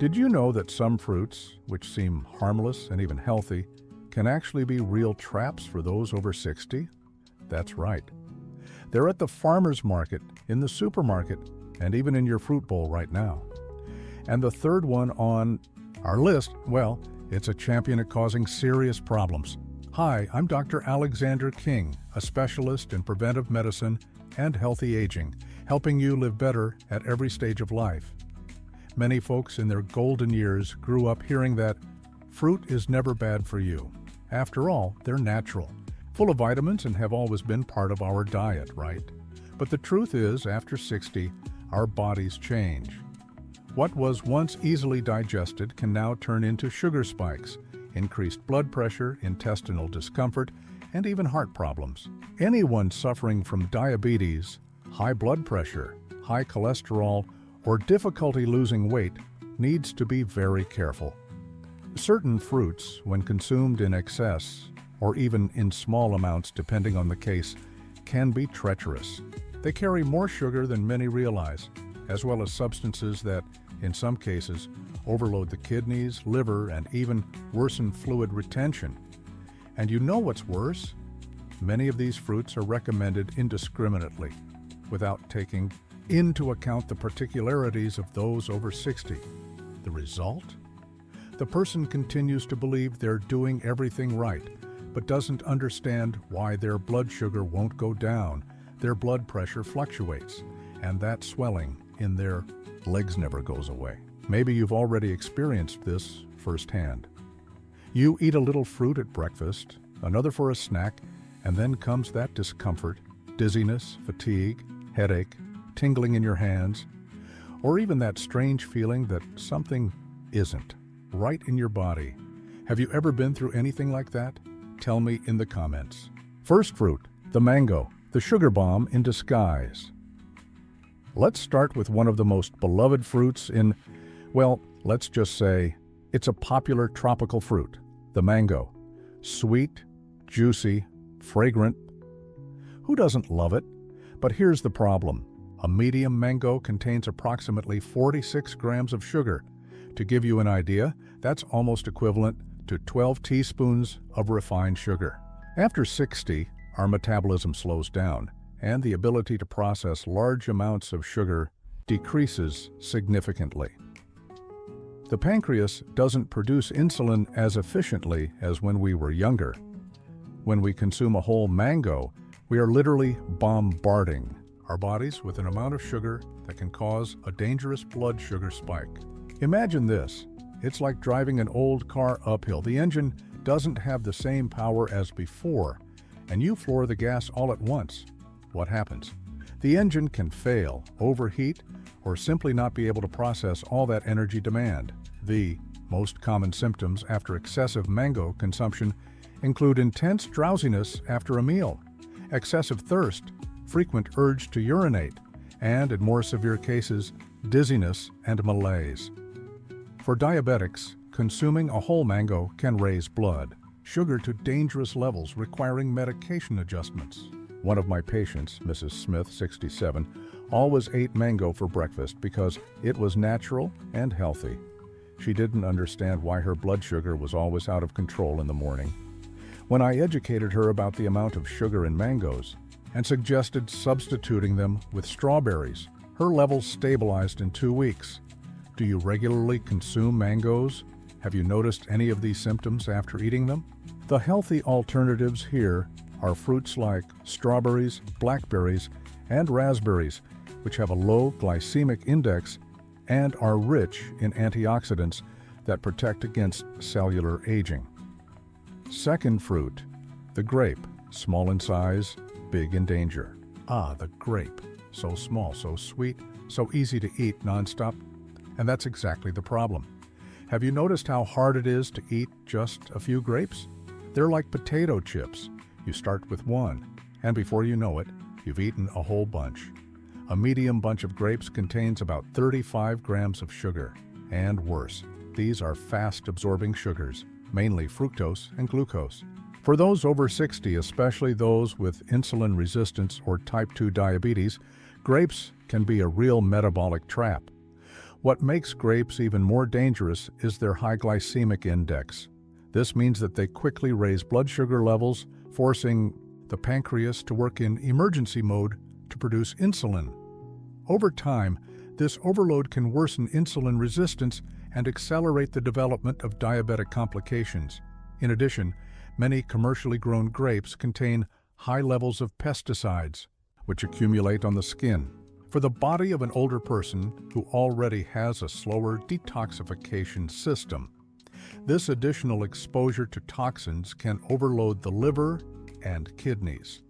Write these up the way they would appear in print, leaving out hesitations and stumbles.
Did you know that some fruits, which seem harmless and even healthy, can actually be real traps for those over 60? That's right. They're at the farmer's market, in the supermarket, and even in your fruit bowl right now. And the third one on our list, well, it's a champion at causing serious problems. Hi, I'm Dr. Alexander King, a specialist in preventive medicine and healthy aging, helping you live better at every stage of life. Many folks in their golden years grew up hearing that fruit is never bad for you. After all, they're natural, full of vitamins, and have always been part of our diet, right? But the truth is, after 60, our bodies change. What was once easily digested can now turn into sugar spikes, increased blood pressure, intestinal discomfort, and even heart problems. Anyone suffering from diabetes, high blood pressure, high cholesterol, or difficulty losing weight needs to be very careful. Certain fruits, when consumed in excess, or even in small amounts depending on the case, can be treacherous. They carry more sugar than many realize, as well as substances that, in some cases, overload the kidneys, liver, and even worsen fluid retention. And you know what's worse? Many of these fruits are recommended indiscriminately, without taking into account the particularities of those over 60. The result? The person continues to believe they're doing everything right, but doesn't understand why their blood sugar won't go down, their blood pressure fluctuates, and that swelling in their legs never goes away. Maybe you've already experienced this firsthand. You eat a little fruit at breakfast, another for a snack, and then comes that discomfort, dizziness, fatigue, headache, tingling in your hands, or even that strange feeling that something isn't right in your body. Have you ever been through anything like that? Tell me in the comments. First fruit, the mango, the sugar bomb in disguise. Let's start with one of the most beloved fruits in, well, let's just say it's a popular tropical fruit, the mango. Sweet, juicy, fragrant. Who doesn't love it? But here's the problem. A medium mango contains approximately 46 grams of sugar. To give you an idea, that's almost equivalent to 12 teaspoons of refined sugar. After 60, our metabolism slows down, and the ability to process large amounts of sugar decreases significantly. The pancreas doesn't produce insulin as efficiently as when we were younger. When we consume a whole mango, we are literally bombarding our bodies with an amount of sugar that can cause a dangerous blood sugar spike. Imagine this. It's like driving an old car uphill. The engine doesn't have the same power as before, and you floor the gas all at once. What happens? The engine can fail, overheat, or simply not be able to process all that energy demand. The most common symptoms after excessive mango consumption include intense drowsiness after a meal, excessive thirst, frequent urge to urinate, and in more severe cases, dizziness and malaise. For diabetics, consuming a whole mango can raise blood sugar to dangerous levels requiring medication adjustments. One of my patients, Mrs. Smith, 67, always ate mango for breakfast because it was natural and healthy. She didn't understand why her blood sugar was always out of control in the morning. When I educated her about the amount of sugar in mangoes and suggested substituting them with strawberries, her levels stabilized in 2 weeks. Do you regularly consume mangoes? Have you noticed any of these symptoms after eating them? The healthy alternatives here are fruits like strawberries, blackberries, and raspberries, which have a low glycemic index and are rich in antioxidants that protect against cellular aging. Second fruit, the grape, small in size, big in danger. Ah, the grape, so small, so sweet, so easy to eat nonstop, and that's exactly the problem. Have you noticed how hard it is to eat just a few grapes? They're like potato chips. You start with one, and before you know it, you've eaten a whole bunch. A medium bunch of grapes contains about 35 grams of sugar, and worse, these are fast-absorbing sugars, mainly fructose and glucose. For those over 60, especially those with insulin resistance or type 2 diabetes, grapes can be a real metabolic trap. What makes grapes even more dangerous is their high glycemic index. This means that they quickly raise blood sugar levels, forcing the pancreas to work in emergency mode to produce insulin. Over time, this overload can worsen insulin resistance and accelerate the development of diabetic complications. In addition, many commercially grown grapes contain high levels of pesticides, which accumulate on the skin. For the body of an older person who already has a slower detoxification system, this additional exposure to toxins can overload the liver and kidneys.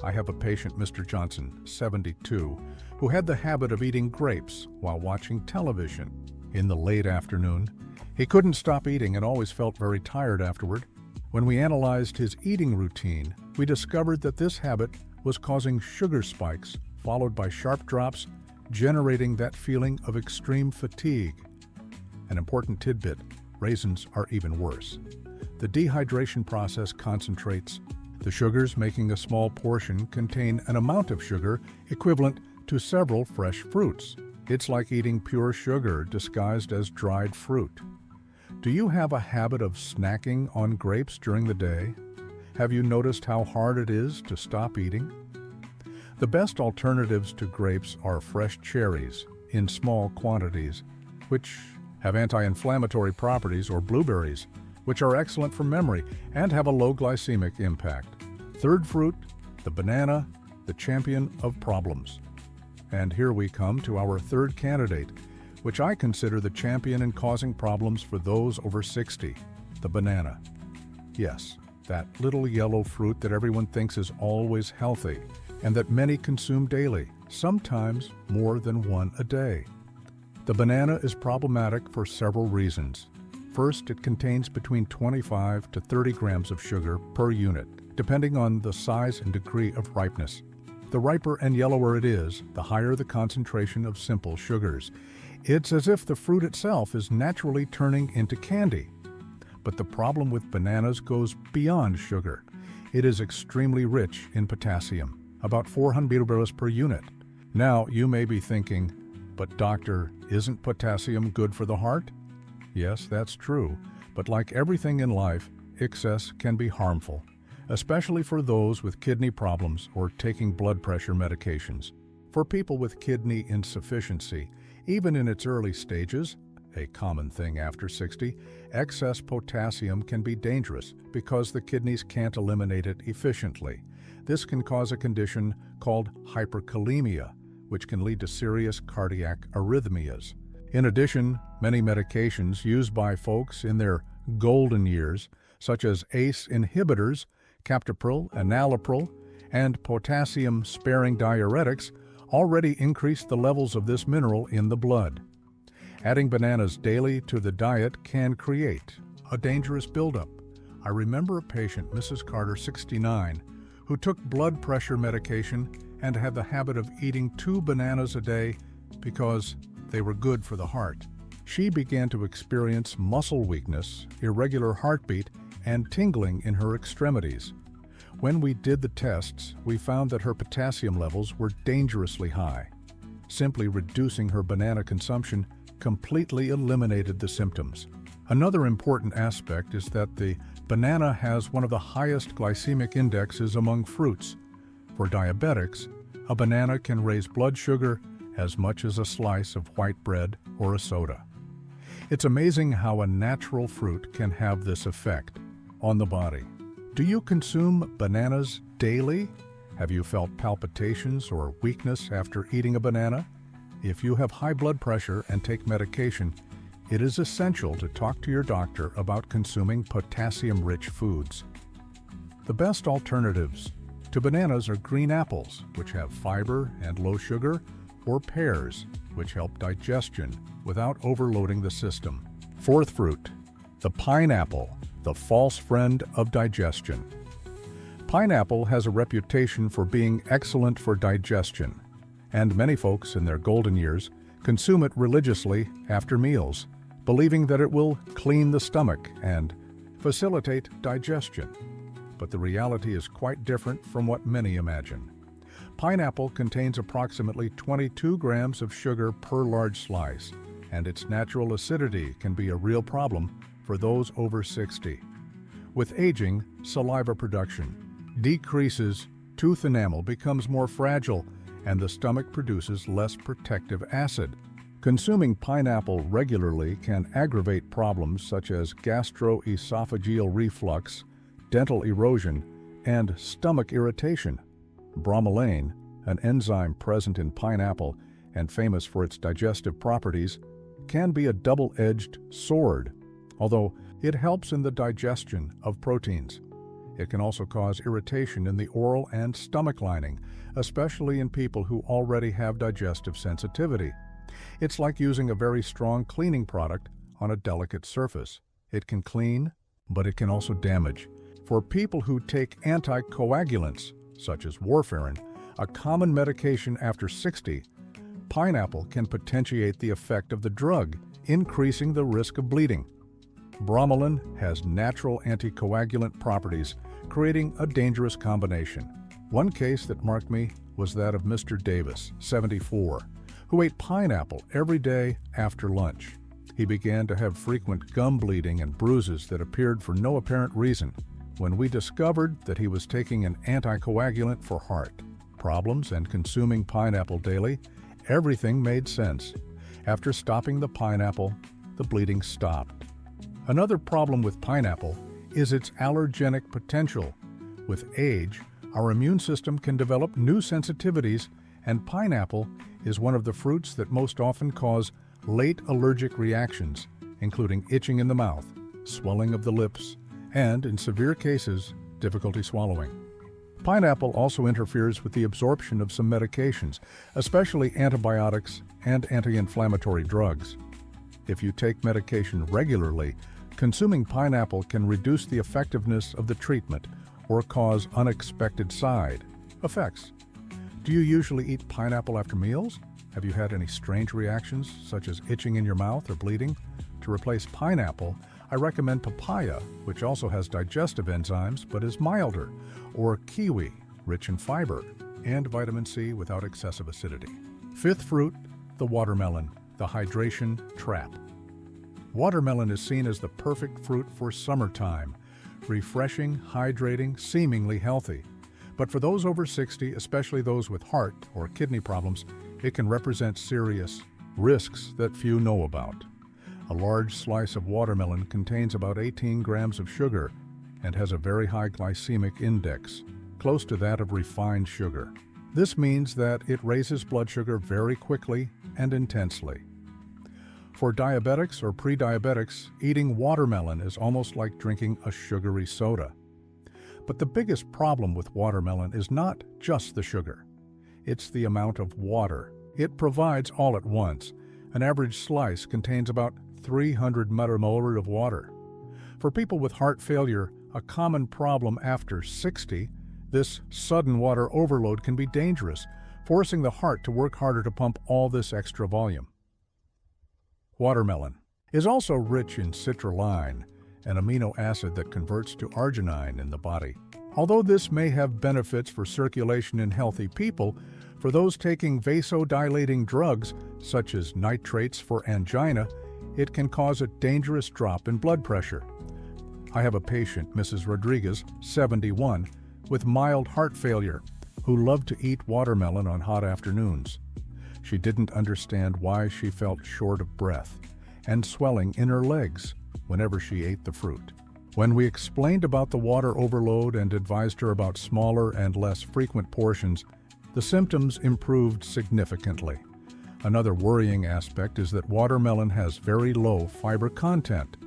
I have a patient, Mr. Johnson, 72, who had the habit of eating grapes while watching television. In the late afternoon, he couldn't stop eating and always felt very tired afterward. When we analyzed his eating routine, we discovered that this habit was causing sugar spikes, followed by sharp drops, generating that feeling of extreme fatigue. An important tidbit: raisins are even worse. The dehydration process concentrates the sugars, making a small portion contain an amount of sugar equivalent to several fresh fruits. It's like eating pure sugar disguised as dried fruit. Do you have a habit of snacking on grapes during the day? Have you noticed how hard it is to stop eating? The best alternatives to grapes are fresh cherries in small quantities, which have anti-inflammatory properties, or blueberries, which are excellent for memory and have a low glycemic impact. Third fruit, the banana, the champion of problems. And here we come to our third candidate, which I consider the champion in causing problems for those over 60, the banana. Yes, that little yellow fruit that everyone thinks is always healthy and that many consume daily, sometimes more than one a day. The banana is problematic for several reasons. First, it contains between 25 to 30 grams of sugar per unit, depending on the size and degree of ripeness. The riper and yellower it is, the higher the concentration of simple sugars. It's as if the fruit itself is naturally turning into candy. But the problem with bananas goes beyond sugar. It is extremely rich in potassium, about 400 mg per unit. Now, you may be thinking, but doctor, isn't potassium good for the heart? Yes, that's true, but like everything in life, excess can be harmful, especially for those with kidney problems or taking blood pressure medications. For people with kidney insufficiency, even in its early stages, a common thing after 60, excess potassium can be dangerous because the kidneys can't eliminate it efficiently. This can cause a condition called hyperkalemia, which can lead to serious cardiac arrhythmias. In addition, many medications used by folks in their golden years, such as ACE inhibitors, captopril, enalapril, and potassium-sparing diuretics, already increase the levels of this mineral in the blood. Adding bananas daily to the diet can create a dangerous buildup. I remember a patient, Mrs. Carter, 69, who took blood pressure medication and had the habit of eating 2 bananas a day because they were good for the heart. She began to experience muscle weakness, irregular heartbeat, and tingling in her extremities. When we did the tests, we found that her potassium levels were dangerously high. Simply reducing her banana consumption completely eliminated the symptoms. Another important aspect is that the banana has one of the highest glycemic indexes among fruits. For diabetics, a banana can raise blood sugar as much as a slice of white bread or a soda. It's amazing how a natural fruit can have this effect on the body. Do you consume bananas daily? Have you felt palpitations or weakness after eating a banana? If you have high blood pressure and take medication, it is essential to talk to your doctor about consuming potassium-rich foods. The best alternatives to bananas are green apples, which have fiber and low sugar, or pears, which help digestion without overloading the system. Fourth fruit, the pineapple, the false friend of digestion. Pineapple has a reputation for being excellent for digestion, and many folks in their golden years consume it religiously after meals, believing that it will clean the stomach and facilitate digestion. But the reality is quite different from what many imagine. Pineapple contains approximately 22 grams of sugar per large slice, and its natural acidity can be a real problem for those over 60. With aging, saliva production decreases, tooth enamel becomes more fragile, and the stomach produces less protective acid. Consuming pineapple regularly can aggravate problems such as gastroesophageal reflux, dental erosion, and stomach irritation. Bromelain, an enzyme present in pineapple and famous for its digestive properties, can be a double-edged sword. Although it helps in the digestion of proteins, it can also cause irritation in the oral and stomach lining, especially in people who already have digestive sensitivity. It's like using a very strong cleaning product on a delicate surface. It can clean, but it can also damage. For people who take anticoagulants, such as warfarin, a common medication after 60, pineapple can potentiate the effect of the drug, increasing the risk of bleeding. Bromelain has natural anticoagulant properties, creating a dangerous combination. One case that marked me was that of Mr. Davis, 74, who ate pineapple every day after lunch. He began to have frequent gum bleeding and bruises that appeared for no apparent reason. When we discovered that he was taking an anticoagulant for heart problems and consuming pineapple daily, everything made sense. After stopping the pineapple, the bleeding stopped. Another problem with pineapple is its allergenic potential. With age, our immune system can develop new sensitivities, and pineapple is one of the fruits that most often cause late allergic reactions, including itching in the mouth, swelling of the lips, and, in severe cases, difficulty swallowing. Pineapple also interferes with the absorption of some medications, especially antibiotics and anti-inflammatory drugs. If you take medication regularly, consuming pineapple can reduce the effectiveness of the treatment or cause unexpected side effects. Do you usually eat pineapple after meals? Have you had any strange reactions, such as itching in your mouth or bleeding? To replace pineapple, I recommend papaya, which also has digestive enzymes but is milder, or kiwi, rich in fiber, and vitamin C without excessive acidity. Fifth fruit, the watermelon, the hydration trap. Watermelon is seen as the perfect fruit for summertime, refreshing, hydrating, seemingly healthy. But for those over 60, especially those with heart or kidney problems, it can represent serious risks that few know about. A large slice of watermelon contains about 18 grams of sugar and has a very high glycemic index, close to that of refined sugar. This means that it raises blood sugar very quickly and intensely. For diabetics or pre-diabetics, eating watermelon is almost like drinking a sugary soda. But the biggest problem with watermelon is not just the sugar. It's the amount of water it provides all at once. An average slice contains about 300 millimolar of water. For people with heart failure, a common problem after 60, this sudden water overload can be dangerous, forcing the heart to work harder to pump all this extra volume. Watermelon is also rich in citrulline, an amino acid that converts to arginine in the body. Although this may have benefits for circulation in healthy people, for those taking vasodilating drugs, such as nitrates for angina, it can cause a dangerous drop in blood pressure. I have a patient, Mrs. Rodriguez, 71, with mild heart failure, who loved to eat watermelon on hot afternoons. She didn't understand why she felt short of breath and swelling in her legs whenever she ate the fruit. When we explained about the water overload and advised her about smaller and less frequent portions, the symptoms improved significantly. Another worrying aspect is that watermelon has very low fiber content.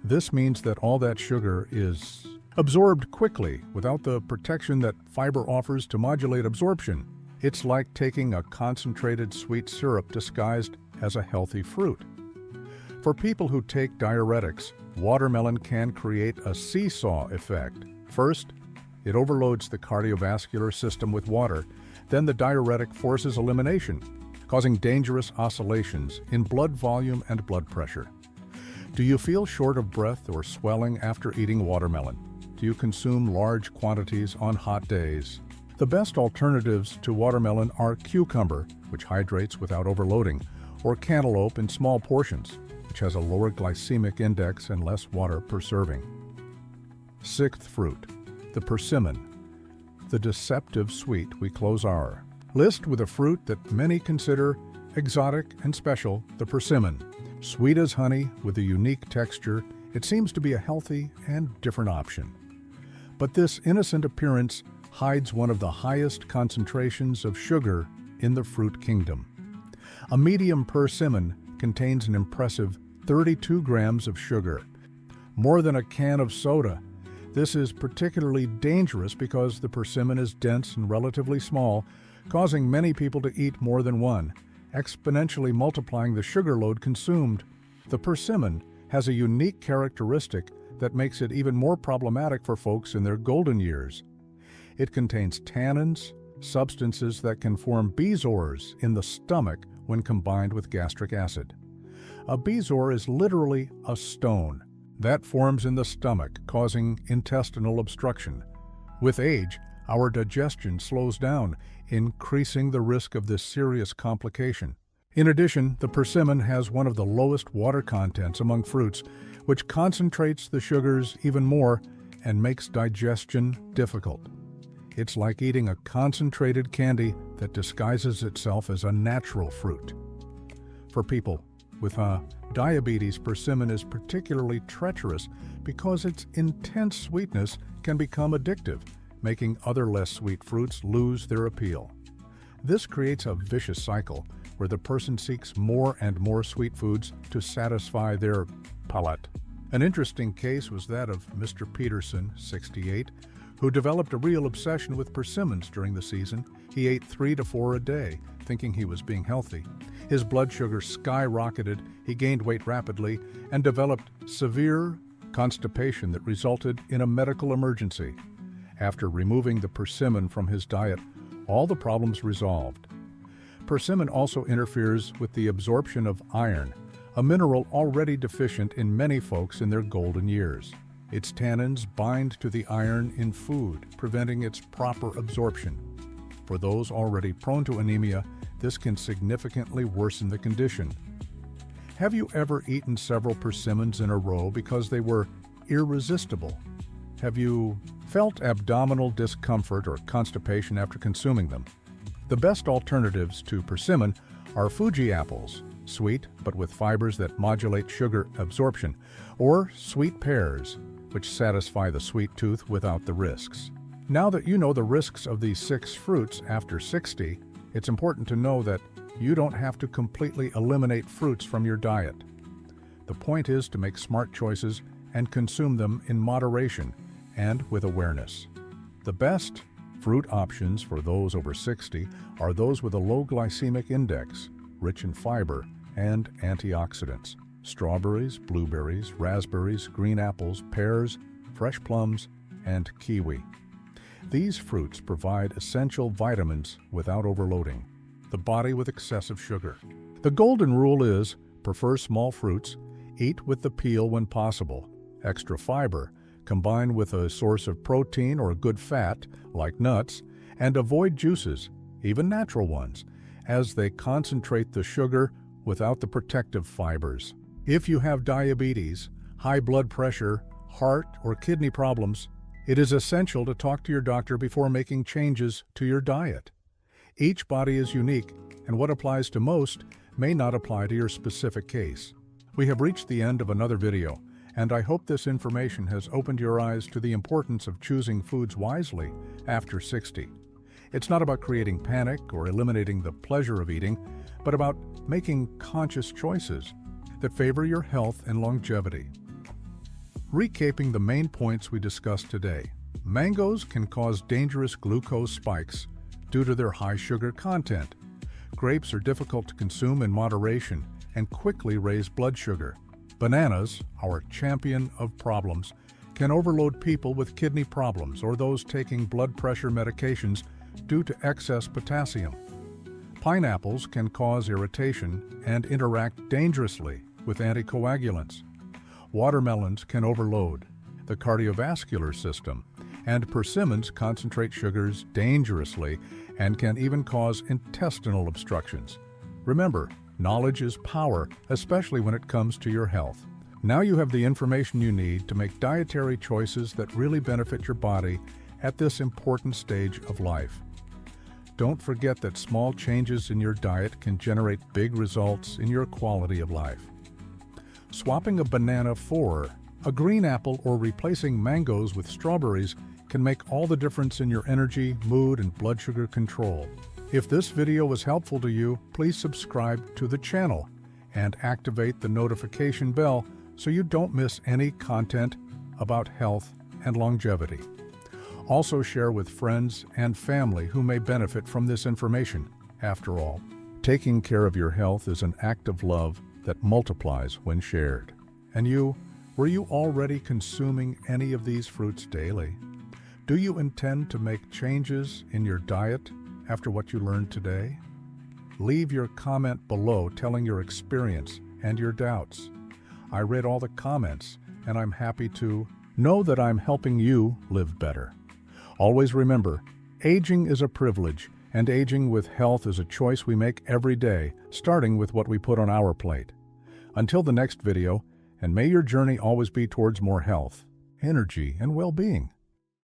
This means that all that sugar is absorbed quickly without the protection that fiber offers to modulate absorption. It's like taking a concentrated sweet syrup disguised as a healthy fruit. For people who take diuretics, watermelon can create a seesaw effect. First, it overloads the cardiovascular system with water. Then the diuretic forces elimination, causing dangerous oscillations in blood volume and blood pressure. Do you feel short of breath or swelling after eating watermelon? Do you consume large quantities on hot days? The best alternatives to watermelon are cucumber, which hydrates without overloading, or cantaloupe in small portions, which has a lower glycemic index and less water per serving. Sixth fruit, the persimmon, the deceptive sweet we close our list with a fruit that many consider exotic and special, the persimmon. Sweet as honey with a unique texture, it seems to be a healthy and different option. But this innocent appearance hides one of the highest concentrations of sugar in the fruit kingdom. A medium persimmon contains an impressive 32 grams of sugar, more than a can of soda. This is particularly dangerous because the persimmon is dense and relatively small, causing many people to eat more than one, exponentially multiplying the sugar load consumed. The persimmon has a unique characteristic that makes it even more problematic for folks in their golden years. It contains tannins, substances that can form bezoars in the stomach when combined with gastric acid. A bezoar is literally a stone that forms in the stomach, causing intestinal obstruction. With age, our digestion slows down, increasing the risk of this serious complication. In addition, the persimmon has one of the lowest water contents among fruits, which concentrates the sugars even more and makes digestion difficult. It's like eating a concentrated candy that disguises itself as a natural fruit. For people with diabetes, persimmon is particularly treacherous because its intense sweetness can become addictive, making other less sweet fruits lose their appeal. This creates a vicious cycle where the person seeks more and more sweet foods to satisfy their palate. An interesting case was that of Mr. Peterson, 68, who developed a real obsession with persimmons during the season. He ate 3 to 4 a day, thinking he was being healthy. His blood sugar skyrocketed, he gained weight rapidly, and developed severe constipation that resulted in a medical emergency. After removing the persimmon from his diet, all the problems resolved. Persimmon also interferes with the absorption of iron, a mineral already deficient in many folks in their golden years. Its tannins bind to the iron in food, preventing its proper absorption. For those already prone to anemia, this can significantly worsen the condition. Have you ever eaten several persimmons in a row because they were irresistible? Have you felt abdominal discomfort or constipation after consuming them? The best alternatives to persimmon are Fuji apples, sweet but with fibers that modulate sugar absorption, or sweet pears, which satisfy the sweet tooth without the risks. Now that you know the risks of these 6 fruits after 60, it's important to know that you don't have to completely eliminate fruits from your diet. The point is to make smart choices and consume them in moderation and with awareness. The best fruit options for those over 60 are those with a low glycemic index, rich in fiber and antioxidants. Strawberries, blueberries, raspberries, green apples, pears, fresh plums, and kiwi. These fruits provide essential vitamins without overloading the body with excessive sugar. The golden rule is prefer small fruits, eat with the peel when possible, extra fiber, combine with a source of protein or good fat, like nuts, and avoid juices, even natural ones, as they concentrate the sugar without the protective fibers. If you have diabetes, high blood pressure, heart, or kidney problems, it is essential to talk to your doctor before making changes to your diet. Each body is unique, and what applies to most may not apply to your specific case. We have reached the end of another video, and I hope this information has opened your eyes to the importance of choosing foods wisely after 60. It's not about creating panic or eliminating the pleasure of eating, but about making conscious choices that favor your health and longevity. Recapping the main points we discussed today, mangoes can cause dangerous glucose spikes due to their high sugar content. Grapes are difficult to consume in moderation and quickly raise blood sugar. Bananas, our champion of problems, can overload people with kidney problems or those taking blood pressure medications due to excess potassium. Pineapples can cause irritation and interact dangerously with anticoagulants. Watermelons can overload the cardiovascular system, and persimmons concentrate sugars dangerously and can even cause intestinal obstructions. Remember, Knowledge is power, especially when it comes to your health. Now you have the information you need to make dietary choices that really benefit your body at this important stage of life. Don't forget that small changes in your diet can generate big results in your quality of life. Swapping a banana for a green apple or replacing mangoes with strawberries can make all the difference in your energy, mood, and blood sugar control. If this video was helpful to you, please subscribe to the channel and activate the notification bell so you don't miss any content about health and longevity. Also share with friends and family who may benefit from this information. After all, taking care of your health is an act of love that multiplies when shared. And were you already consuming any of these fruits daily? Do you intend to make changes in your diet after what you learned today? Leave your comment below telling your experience and your doubts. I read all the comments, and I'm happy to know that I'm helping you live better. Always remember, aging is a privilege, and aging with health is a choice we make every day, starting with what we put on our plate. Until the next video, and may your journey always be towards more health, energy, and well-being.